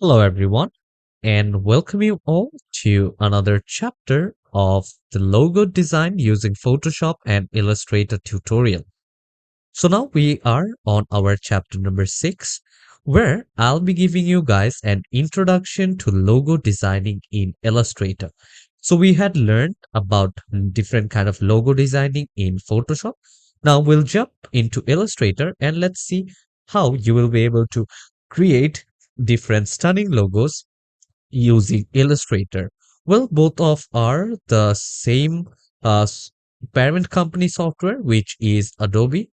Hello, everyone, and welcome you all to another chapter of the logo design using Photoshop and Illustrator tutorial. So now we are on our chapter number 6, where I'll be giving you guys an introduction to logo designing in Illustrator. So we had learned about different kind of logo designing in Photoshop. Now we'll jump into Illustrator and let's see how you will be able to create different stunning logos using Illustrator. Well, both of are the same uh, s- parent company software, which is Adobe.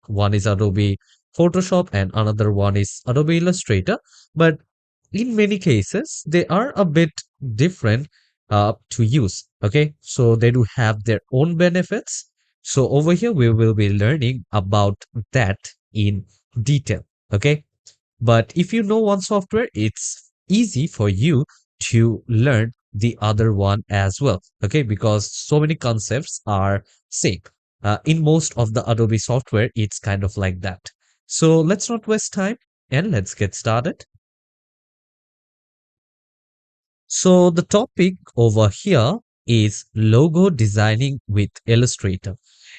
One is Adobe Photoshop and another one is Adobe Illustrator. But in many cases, they are a bit different to use. Okay, so they do have their own benefits. So over here, we will be learning about that in detail. Okay, but if you know one software, it's easy for you to learn the other one as well. Okay, because so many concepts are same. In most of the Adobe software, it's kind of like that. So let's not waste time and let's get started. So the topic over here is logo designing with Illustrator.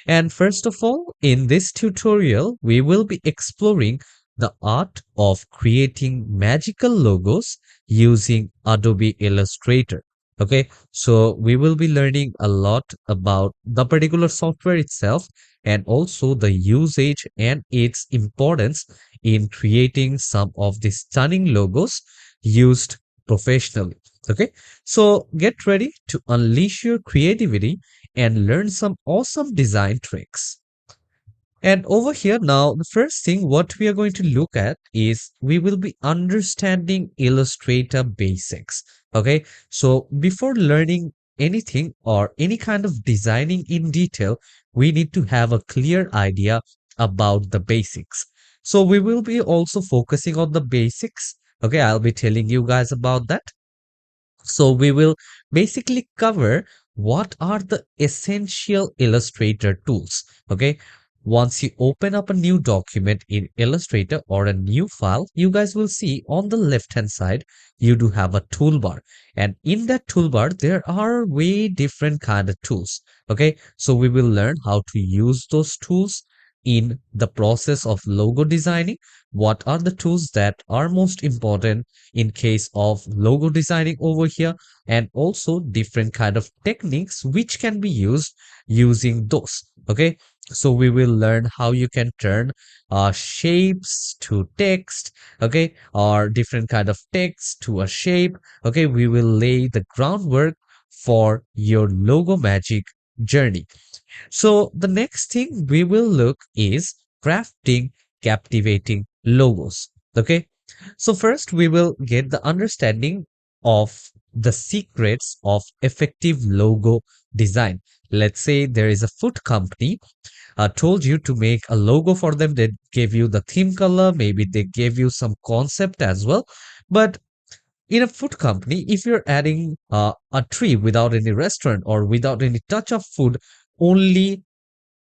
And first of all, in this tutorial, we will be exploring the art of creating magical logos using Adobe Illustrator. Okay, so we will be learning a lot about the particular software itself and also the usage and its importance in creating some of the stunning logos used professionally. Okay, so get ready to unleash your creativity and learn some awesome design tricks. And over here now, the first thing what we are going to look at is we will be understanding Illustrator basics. Okay, so before learning anything or any kind of designing in detail, we need to have a clear idea about the basics. So we will be also focusing on the basics. Okay, I'll be telling you guys about that. So we will basically cover what are the essential Illustrator tools. Okay. Once you open up a new document in Illustrator or a new file, you guys will see on the left hand side, you do have a toolbar. And in that toolbar, there are way different kind of tools. Okay. So we will learn how to use those tools in the process of logo designing. What are the tools that are most important in case of logo designing over here, and also different kind of techniques which can be used using those. Okay, so we will learn how you can turn shapes to text. Okay, or different kind of text to a shape. Okay, we will lay the groundwork for your logo magic journey. So the next thing we will look is crafting captivating logos. Okay, so first we will get the understanding of the secrets of effective logo design. Let's say there is a food company told you to make a logo for them. They gave you the theme color, maybe they gave you some concept as well. But in a food company, if you're adding a tree without any restaurant or without any touch of food, only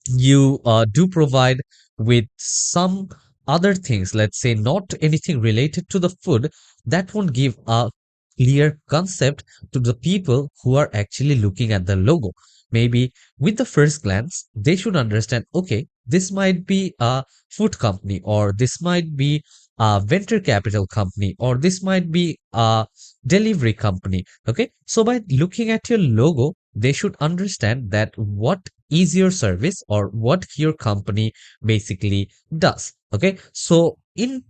you do provide with some other things, let's say not anything related to the food, that won't give a clear concept to the people who are actually looking at the logo. Maybe with the first glance, they should understand, okay, this might be a food company, or this might be a venture capital company, or this might be a delivery company. Okay, so by looking at your logo, they should understand that what is your service or what your company basically does. Okay, so in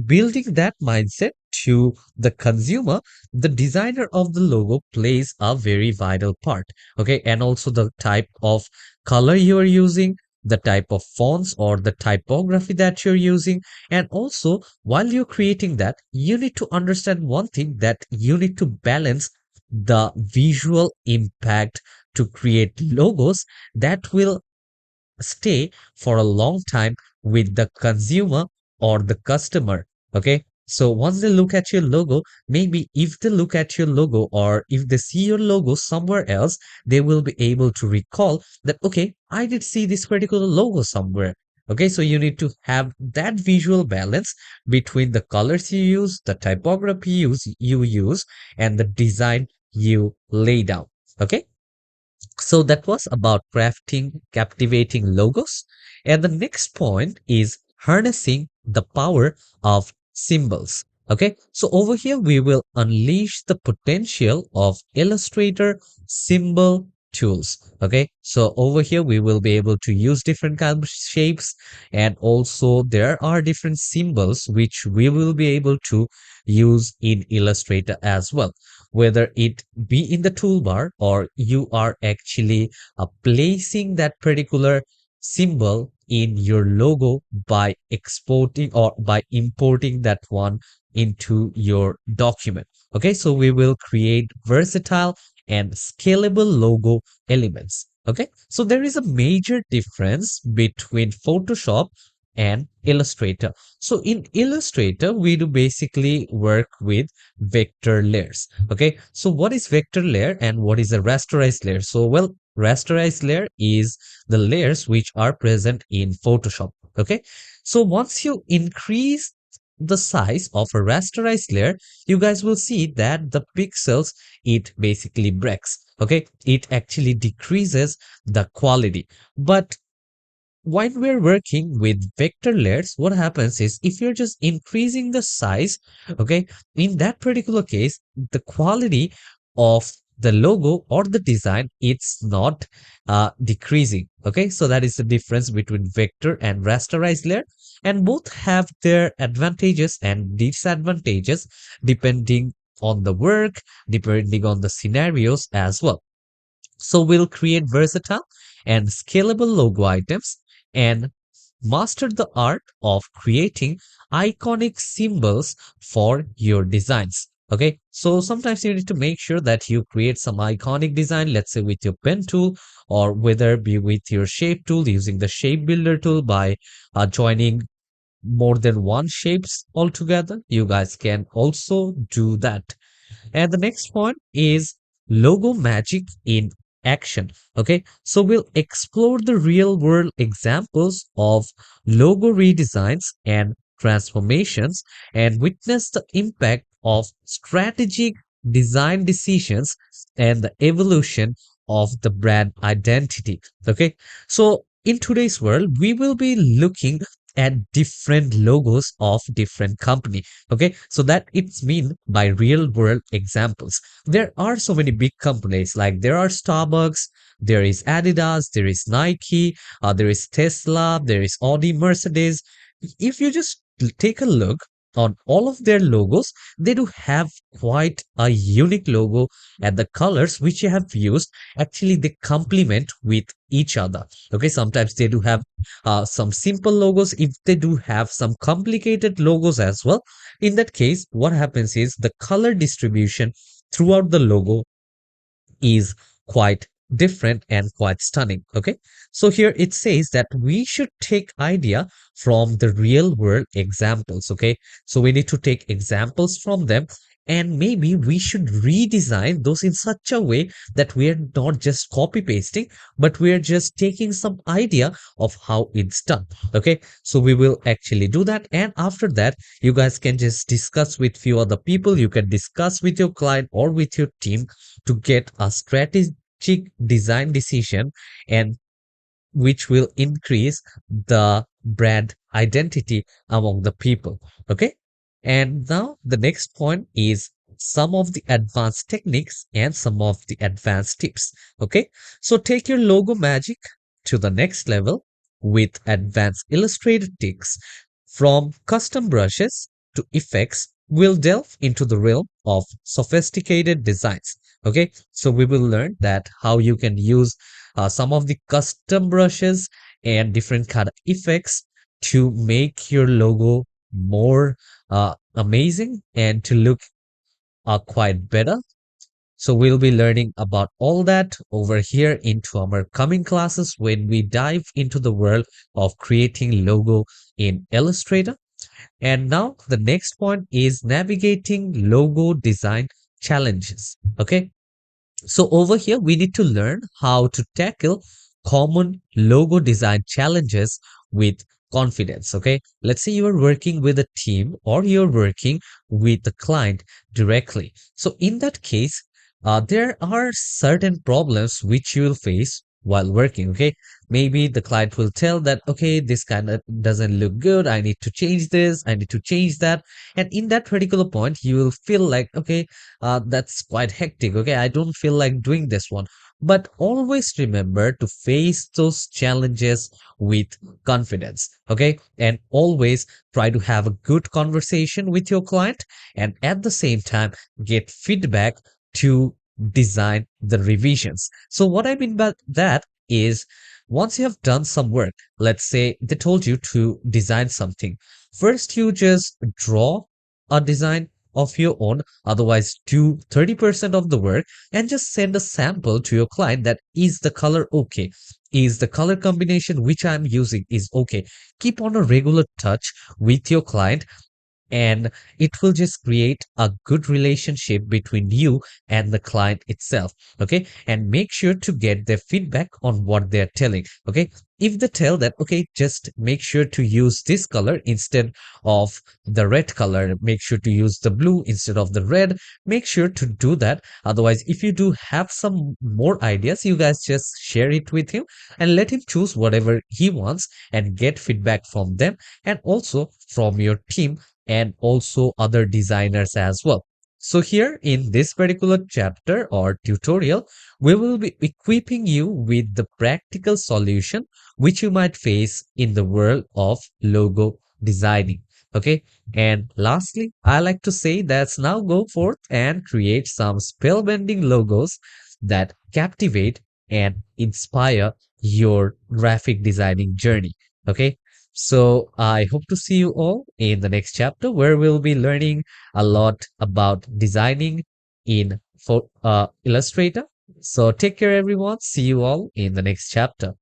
building that mindset to the consumer, the designer of the logo plays a very vital part. Okay, and also the type of color you are using, the type of fonts or the typography that you're using. And also, while you're creating that, you need to understand one thing, that you need to balance the visual impact to create logos that will stay for a long time with the consumer or the customer. Okay. So once they look at your logo, maybe if they look at your logo or if they see your logo somewhere else, they will be able to recall that, okay, I did see this particular logo somewhere. Okay, so you need to have that visual balance between the colors you use, the typography you use, and the design you lay down. Okay, so that was about crafting captivating logos. And the next point is harnessing the power of symbols. Okay, so over here we will unleash the potential of Illustrator symbol tools. Okay, so over here we will be able to use different kind of shapes, and also there are different symbols which we will be able to use in Illustrator as well, whether it be in the toolbar or you are actually placing that particular symbol in your logo by exporting or by importing that one into your document. Okay, so we will create versatile and scalable logo elements. Okay, so there is a major difference between Photoshop and Illustrator. So in Illustrator, we do basically work with vector layers. Okay, so what is vector layer and what is a rasterized layer? So, well, rasterized layer is the layers which are present in Photoshop. Okay, so once you increase the size of a rasterized layer, you guys will see that the pixels it basically breaks. Okay, it actually decreases the quality. But when we're working with vector layers, what happens is if you're just increasing the size, okay, in that particular case, the quality of the logo or the design, it's not decreasing. Okay, so that is the difference between vector and rasterized layer, and both have their advantages and disadvantages depending on the work, depending on the scenarios as well. So we'll create versatile and scalable logo items and master the art of creating iconic symbols for your designs. Okay, so sometimes you need to make sure that you create some iconic design, let's say with your pen tool, or whether be with your shape tool using the shape builder tool by joining more than one shapes altogether. You guys can also do that. And the next point is logo magic in action. Okay, so we'll explore the real world examples of logo redesigns and transformations and witness the impact of strategic design decisions and the evolution of the brand identity. Okay, so in today's world, we will be looking at different logos of different company. Okay, so that it's mean by real world examples. There are so many big companies, like there are Starbucks, there is Adidas, there is Nike, there is Tesla, there is Audi, Mercedes. If you just take a look on all of their logos, they do have quite a unique logo, and the colors which you have used actually they complement with each other. Okay, sometimes they do have some simple logos, if they do have some complicated logos as well. In that case, what happens is the color distribution throughout the logo is quite different and quite stunning. Okay, so here it says that we should take idea from the real world examples. Okay, so we need to take examples from them, and maybe we should redesign those in such a way that we are not just copy pasting, but we are just taking some idea of how it's done. Okay, so we will actually do that, and after that you guys can just discuss with few other people, you can discuss with your client or with your team to get a strategic design decision, and which will increase the brand identity among the people. Okay, and now the next point is some of the advanced techniques and some of the advanced tips. Okay, so take your logo magic to the next level with advanced illustrated tips. From custom brushes to effects, we'll delve into the realm of sophisticated designs. Okay, so we will learn that how you can use some of the custom brushes and different kind of effects to make your logo more amazing and to look quite better. So we'll be learning about all that over here into our coming classes when we dive into the world of creating logo in Illustrator. And now the next point is navigating logo design challenges. Okay, so over here, we need to learn how to tackle common logo design challenges with confidence. Okay, let's say you are working with a team or you're working with the client directly. So in that case, there are certain problems which you will face while working. Okay, maybe the client will tell that, okay, this kind of doesn't look good, I need to change this, I need to change that. And in that particular point you will feel like, okay, that's quite hectic, okay, I don't feel like doing this one. But always remember to face those challenges with confidence. Okay, and always try to have a good conversation with your client, and at the same time get feedback to design the revisions. So what I mean by that is, once you have done some work, let's say they told you to design something, first you just draw a design of your own, otherwise do 30% of the work and just send a sample to your client, that is the color okay, is the color combination which I'm using is okay. Keep on a regular touch with your client, and it will just create a good relationship between you and the client itself. Okay, and make sure to get their feedback on what they're telling. Okay, if they tell that, okay, just make sure to use this color instead of the red color, make sure to use the blue instead of the red, make sure to do that. Otherwise, if you do have some more ideas, you guys just share it with him and let him choose whatever he wants and get feedback from them, and also from your team, and also other designers as well. So here in this particular chapter or tutorial, we will be equipping you with the practical solution which you might face in the world of logo designing. Okay. And lastly, I like to say that now go forth and create some spellbending logos that captivate and inspire your graphic designing journey. Okay. So I hope to see you all in the next chapter where we'll be learning a lot about designing in for Illustrator. So take care everyone. See you all in the next chapter.